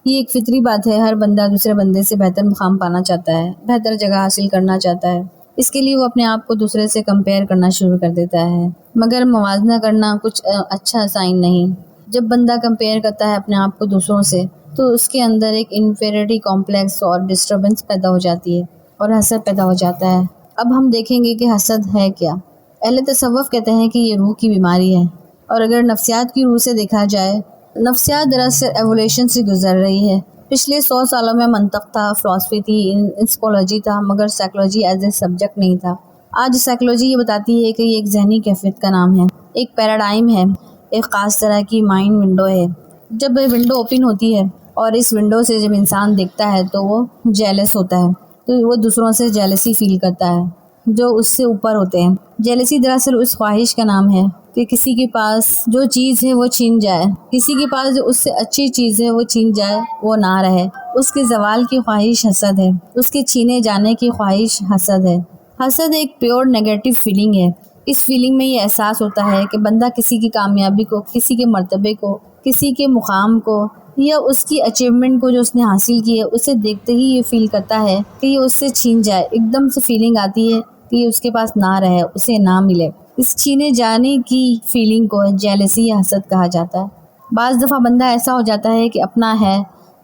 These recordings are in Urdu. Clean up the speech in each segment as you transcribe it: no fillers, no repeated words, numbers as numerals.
یہ ایک فطری بات ہے، ہر بندہ دوسرے بندے سے بہتر مقام پانا چاہتا ہے، بہتر جگہ حاصل کرنا چاہتا ہے، اس کے لیے وہ اپنے آپ کو دوسرے سے کمپیئر کرنا شروع کر دیتا ہے، مگر موازنہ کرنا کچھ اچھا سائن نہیں۔ جب بندہ کمپیئر کرتا ہے اپنے آپ کو دوسروں سے تو اس کے اندر ایک انفیریٹی کمپلیکس اور ڈسٹربنس پیدا ہو جاتی ہے اور حسد پیدا ہو جاتا ہے۔ اب ہم دیکھیں گے کہ حسد ہے کیا۔ اہل تصوف کہتے ہیں کہ یہ روح کی بیماری ہے، اور اگر نفسیات کی روح سے دیکھا جائے، نفسیات دراصل ایولیوشن سے گزر رہی ہے۔ پچھلے 100 سالوں میں منطق تھا، فلسفی تھی، انسکولوجی تھا، مگر سائیکلوجی ایز اے سبجیکٹ نہیں تھا۔ آج سائیکلوجی یہ بتاتی ہے کہ یہ ایک ذہنی کیفیت کا نام ہے، ایک پیراڈائم ہے، ایک خاص طرح کی مائنڈ ونڈو ہے۔ جب ونڈو اوپن ہوتی ہے اور اس ونڈو سے جب انسان دیکھتا ہے تو وہ جیلس ہوتا ہے، تو وہ دوسروں سے جیلسی فیل کرتا ہے جو اس سے اوپر ہوتے ہیں۔ جیلسی دراصل اس خواہش کا نام ہے کہ کسی کے پاس جو چیز ہے وہ چھین جائے، کسی کے پاس جو اس سے اچھی چیز ہے وہ چھین جائے، وہ نہ رہے۔ اس کے زوال کی خواہش حسد ہے، اس کے چھینے جانے کی خواہش حسد ہے۔ حسد ایک پیور نیگیٹو فیلنگ ہے۔ اس فیلنگ میں یہ احساس ہوتا ہے کہ بندہ کسی کی کامیابی کو، کسی کے مرتبے کو، کسی کے مقام کو یا اس کی اچیومنٹ کو جو اس نے حاصل کی ہے، اسے دیکھتے ہی یہ فیل کرتا ہے کہ یہ اس سے چھین جائے۔ ایک دم سے فیلنگ آتی ہے کہ یہ اس کے پاس نہ رہے، اسے نہ ملے۔ اس چھینے جانے کی فیلنگ کو جیلسی یا حسد کہا جاتا ہے۔ بعض دفعہ بندہ ایسا ہو جاتا ہے کہ اپنا ہے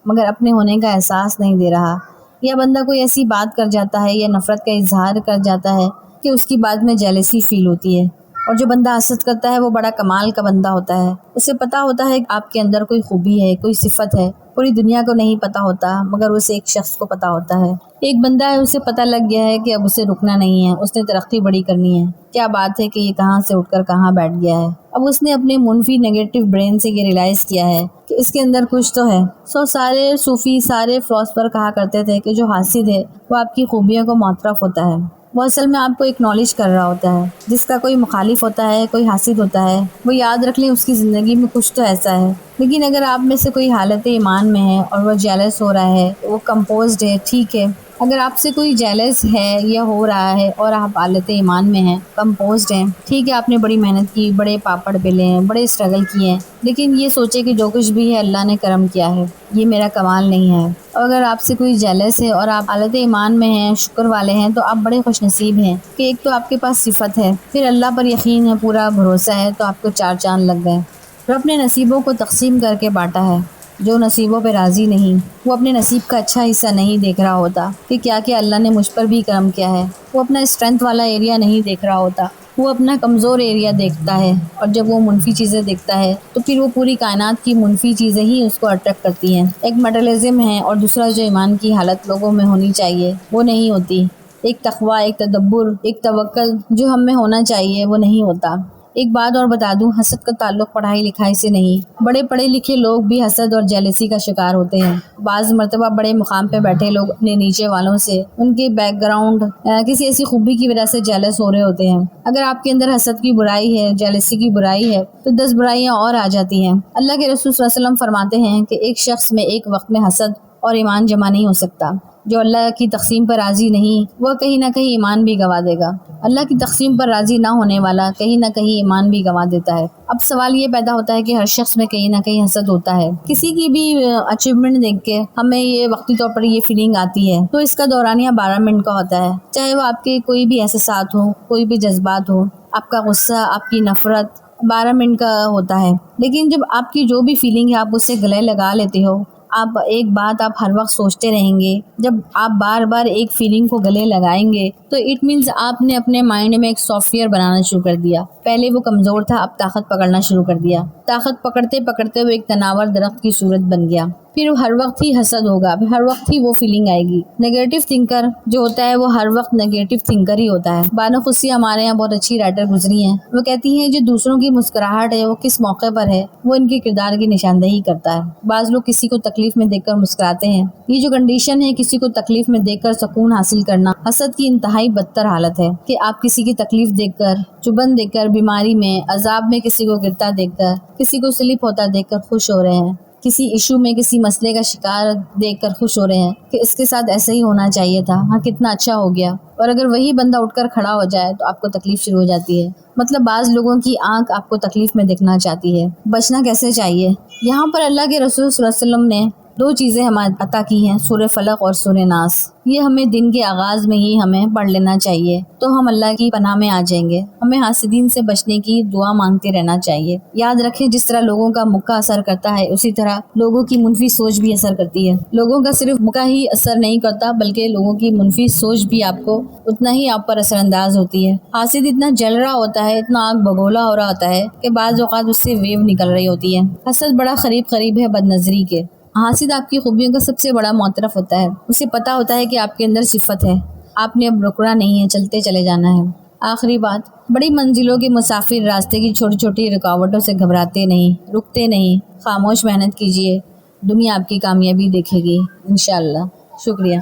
مگر اپنے ہونے کا احساس نہیں دے رہا، یا بندہ کوئی ایسی بات کر جاتا ہے یا نفرت کا اظہار کر جاتا ہے کہ اس کی بعد میں جیلسی فیل ہوتی ہے۔ اور جو بندہ حسد کرتا ہے وہ بڑا کمال کا بندہ ہوتا ہے، اسے پتا ہوتا ہے کہ آپ کے اندر کوئی خوبی ہے، کوئی صفت ہے، پوری دنیا کو نہیں پتا ہوتا مگر اسے ایک شخص کو پتا ہوتا ہے۔ ایک بندہ ہے، اسے پتا لگ گیا ہے کہ اب اسے رکنا نہیں ہے، اس نے ترقی بڑی کرنی ہے۔ کیا بات ہے کہ یہ کہاں سے اٹھ کر کہاں بیٹھ گیا ہے۔ اب اس نے اپنے منفی نیگیٹو برین سے یہ ریلائز کیا ہے کہ اس کے اندر کچھ تو ہے۔ سارے صوفی، سارے فلاسفر کہا کرتے تھے کہ جو حاسد ہے وہ آپ کی خوبیوں کو معترف ہوتا ہے، وہ اصل میں آپ کو اکنالج کر رہا ہوتا ہے۔ جس کا کوئی مخالف ہوتا ہے، کوئی حاسد ہوتا ہے، وہ یاد رکھ لیں اس کی زندگی میں کچھ تو ایسا ہے۔ لیکن اگر آپ میں سے کوئی حالت ایمان میں ہے اور وہ جیلس ہو رہا ہے، وہ کمپوزڈ ہے، ٹھیک ہے۔ اگر آپ سے کوئی جیلس ہے یا ہو رہا ہے اور آپ حالت ایمان میں ہیں، کمپوزڈ ہیں، ٹھیک ہے، آپ نے بڑی محنت کی، بڑے پاپڑ بیلے ہیں، بڑے اسٹرگل کیے ہیں، لیکن یہ سوچے کہ جو کچھ بھی ہے اللہ نے کرم کیا ہے، یہ میرا کمال نہیں ہے۔ اور اگر آپ سے کوئی جیلس ہے اور آپ حالت ایمان میں ہیں، شکر والے ہیں، تو آپ بڑے خوش نصیب ہیں کہ ایک تو آپ کے پاس صفت ہے، پھر اللہ پر یقین ہے، پورا بھروسہ ہے، تو آپ کو 4 چاند لگ گئے۔ اور اپنے نصیبوں کو تقسیم کر کے بانٹا ہے۔ جو نصیبوں پہ راضی نہیں، وہ اپنے نصیب کا اچھا حصہ نہیں دیکھ رہا ہوتا کہ کیا کیا اللہ نے مجھ پر بھی کرم کیا ہے۔ وہ اپنا اسٹرینتھ والا ایریا نہیں دیکھ رہا ہوتا، وہ اپنا کمزور ایریا دیکھتا ہے، اور جب وہ منفی چیزیں دیکھتا ہے تو پھر وہ پوری کائنات کی منفی چیزیں ہی اس کو اٹریکٹ کرتی ہیں۔ ایک میٹرلزم ہے، اور دوسرا جو ایمان کی حالت لوگوں میں ہونی چاہیے وہ نہیں ہوتی۔ ایک تقوی، ایک تدبر، ایک توکل جو ہم میں ہونا چاہیے وہ نہیں ہوتا۔ ایک بات اور بتا دوں، حسد کا تعلق پڑھائی لکھائی سے نہیں۔ بڑے پڑھے لکھے لوگ بھی حسد اور جیلسی کا شکار ہوتے ہیں۔ بعض مرتبہ بڑے مقام پہ بیٹھے لوگ اپنے نیچے والوں سے، ان کے بیک گراؤنڈ، کسی ایسی خوبی کی وجہ سے جیلس ہو رہے ہوتے ہیں۔ اگر آپ کے اندر حسد کی برائی ہے، جیلسی کی برائی ہے، تو 10 برائیاں اور آ جاتی ہیں۔ اللہ کے رسول صلی اللہ علیہ وسلم فرماتے ہیں کہ ایک شخص میں ایک وقت میں حسد اور ایمان جمع نہیں ہو سکتا۔ جو اللہ کی تقسیم پر راضی نہیں، وہ کہیں نہ کہیں ایمان بھی گنوا دے گا۔ اللہ کی تقسیم پر راضی نہ ہونے والا کہیں نہ کہیں ایمان بھی گنوا دیتا ہے۔ اب سوال یہ پیدا ہوتا ہے کہ ہر شخص میں کہیں نہ کہیں حسد ہوتا ہے۔ کسی کی بھی اچیومنٹ دیکھ کے ہمیں یہ وقتی طور پر یہ فیلنگ آتی ہے، تو اس کا دورانیہ 12 منٹ کا ہوتا ہے۔ چاہے وہ آپ کے کوئی بھی احساسات ہوں، کوئی بھی جذبات ہوں، آپ کا غصہ، آپ کی نفرت 12 منٹ کا ہوتا ہے۔ لیکن جب آپ کی جو بھی فیلنگ ہے آپ اسے گلے لگا لیتے ہو، آپ ایک بات آپ ہر وقت سوچتے رہیں گے، جب آپ بار بار ایک فیلنگ کو گلے لگائیں گے تو اٹ مینز آپ نے اپنے مائنڈ میں ایک سافٹ ویئر بنانا شروع کر دیا۔ پہلے وہ کمزور تھا، اب طاقت پکڑنا شروع کر دیا۔ طاقت پکڑتے پکڑتے وہ ایک تناور درخت کی صورت بن گیا۔ پھر ہر وقت ہی حسد ہوگا، ہر وقت ہی وہ فیلنگ آئے گی۔ نیگیٹو تھنکر جو ہوتا ہے وہ ہر وقت نیگیٹو تھنکر ہی ہوتا ہے۔ بانو قدسی ہمارے یہاں بہت اچھی رائٹر گزری ہیں، وہ کہتی ہیں جو دوسروں کی مسکراہٹ ہے وہ کس موقع پر ہے، وہ ان کے کردار کی نشاندہی کرتا ہے۔ بعض لوگ کسی کو تکلیف میں دیکھ کر مسکراتے ہیں۔ یہ جو کنڈیشن ہے کسی کو تکلیف میں دیکھ کر سکون حاصل کرنا، حسد کی انتہائی بدتر حالت ہے کہ آپ کسی کی تکلیف دیکھ کر، چبھن دیکھ کر، بیماری میں، عذاب میں کسی کو گرتا دیکھ کر، کسی کو سلپ ہوتا دیکھ کر خوش ہو رہے ہیں، کسی ایشو میں کسی مسئلے کا شکار دیکھ کر خوش ہو رہے ہیں کہ اس کے ساتھ ایسا ہی ہونا چاہیے تھا، ہاں کتنا اچھا ہو گیا۔ اور اگر وہی بندہ اٹھ کر کھڑا ہو جائے تو آپ کو تکلیف شروع ہو جاتی ہے۔ مطلب بعض لوگوں کی آنکھ آپ کو تکلیف میں دیکھنا چاہتی ہے۔ بچنا کیسے چاہیے؟ یہاں پر اللہ کے رسول صلی اللہ علیہ وسلم نے دو چیزیں ہمیں عطا کی ہیں، سورہ فلق اور سورہ ناس، یہ ہمیں دن کے آغاز میں ہی ہمیں پڑھ لینا چاہیے، تو ہم اللہ کی پناہ میں آ جائیں گے۔ ہمیں حاسدین سے بچنے کی دعا مانگتے رہنا چاہیے۔ یاد رکھیں جس طرح لوگوں کا مکہ اثر کرتا ہے، اسی طرح لوگوں کی منفی سوچ بھی اثر کرتی ہے۔ لوگوں کا صرف مکہ ہی اثر نہیں کرتا، بلکہ لوگوں کی منفی سوچ بھی آپ کو اتنا ہی آپ پر اثر انداز ہوتی ہے۔ حاسد اتنا جل رہا ہوتا ہے، اتنا آگ بگولا ہو رہا ہوتا ہے کہ بعض اوقات اس سے ویو نکل رہی ہوتی ہے۔ حسد بڑا قریب ہے بد نظری کے۔ حاسد آپ کی خوبیوں کا سب سے بڑا معترف ہوتا ہے، اسے پتا ہوتا ہے کہ آپ کے اندر صفت ہے، آپ نے اب رکنا نہیں ہے، چلتے چلے جانا ہے۔ آخری بات، بڑی منزلوں کے مسافر راستے کی چھوٹی چھوٹی رکاوٹوں سے گھبراتے نہیں، رکتے نہیں، خاموش محنت کیجیے، دنیا آپ کی کامیابی دیکھے گی انشاءاللہ۔ شکریہ۔